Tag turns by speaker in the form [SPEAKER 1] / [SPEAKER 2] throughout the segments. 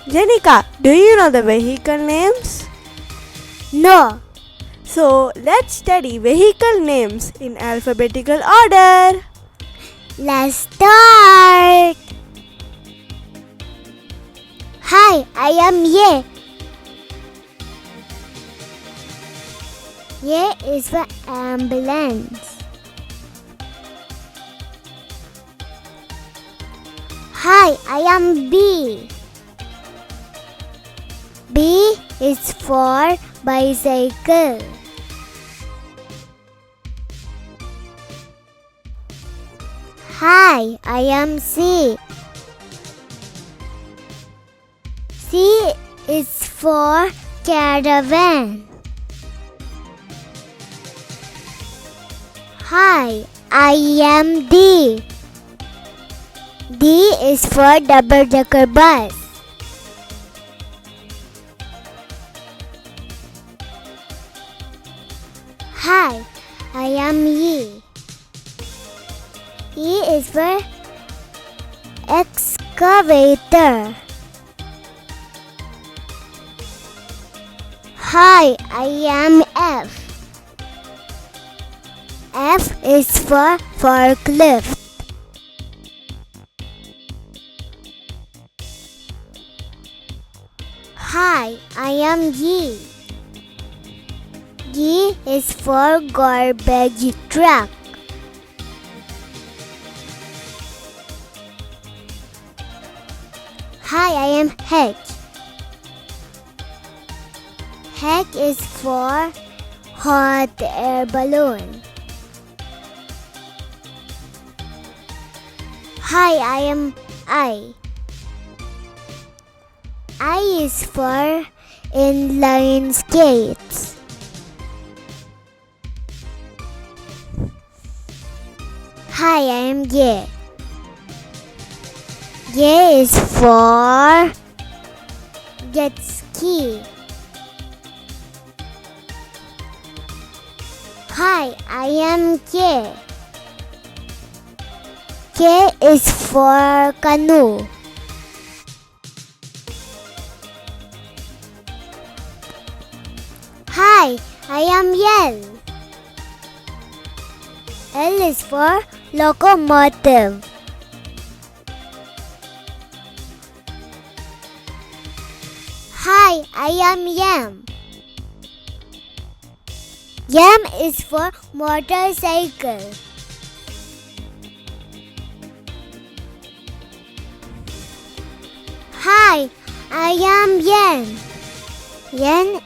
[SPEAKER 1] Jenica, do you know the vehicle names?
[SPEAKER 2] No.
[SPEAKER 1] So let's study vehicle names in alphabetical order.
[SPEAKER 2] Let's start. Hi, I am Ye. Ye is for ambulance. Hi, I am B. B is for bicycle. Hi, I am C. C is for caravan. Hi, I am D. D is for double-decker bus. Hi, I am E. E is for excavator. Hi, I am F. F is for forklift. Hi, I am G. G is for garbage truck. Hi, I am H. H is for hot air balloon. Hi, I am I. I is for inline skates. Hi, I am J. J is for jet ski. Hi, I am K. K is for canoe. Hi, I am L. L is for locomotive. Hi, I am M. M is for motorcycle. Hi, I am Yen. Yen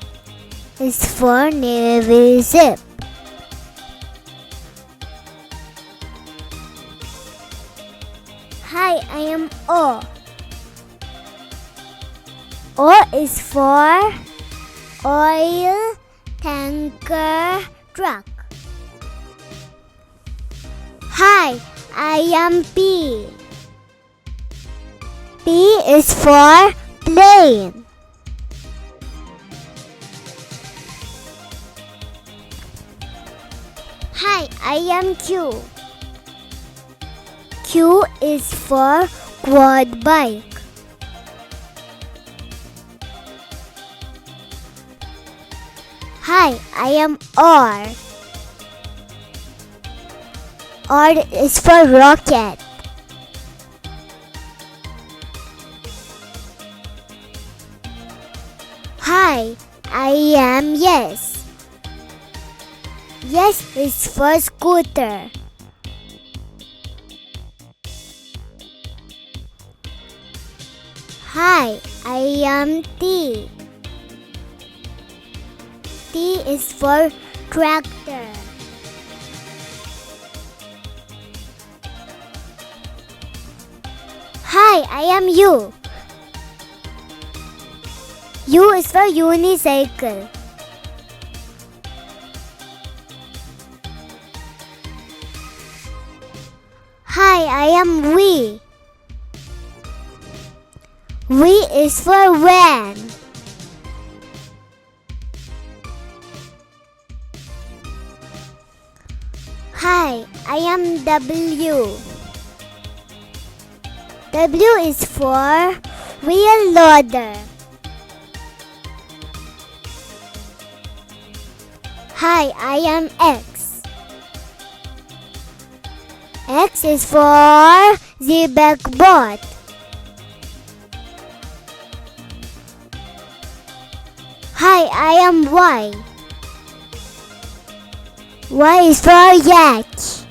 [SPEAKER 2] is for navy ship. Hi, I am O. O is for oil tanker truck. Hi, I am P. P is for plane. Hi, I am Q. Q is for quad bike. Hi, I am R. R is for rocket. Hi, I am Yes. Yes is for scooter. Hi, I am T. T is for tractor. Hi, I am U. U is for unicycle. Hi, I am V. V is for van. Hi, I am W. W is for wheel loader. Hi, I am X. X is for zebra boat. Hi, I am Y. Y is for yacht.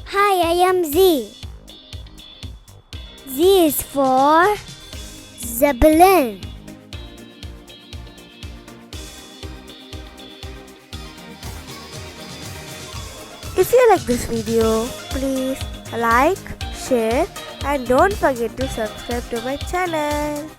[SPEAKER 2] Hi, I am Z. Z is for Zeppelin.
[SPEAKER 1] If you like this video, please like, share and don't forget to subscribe to my channel.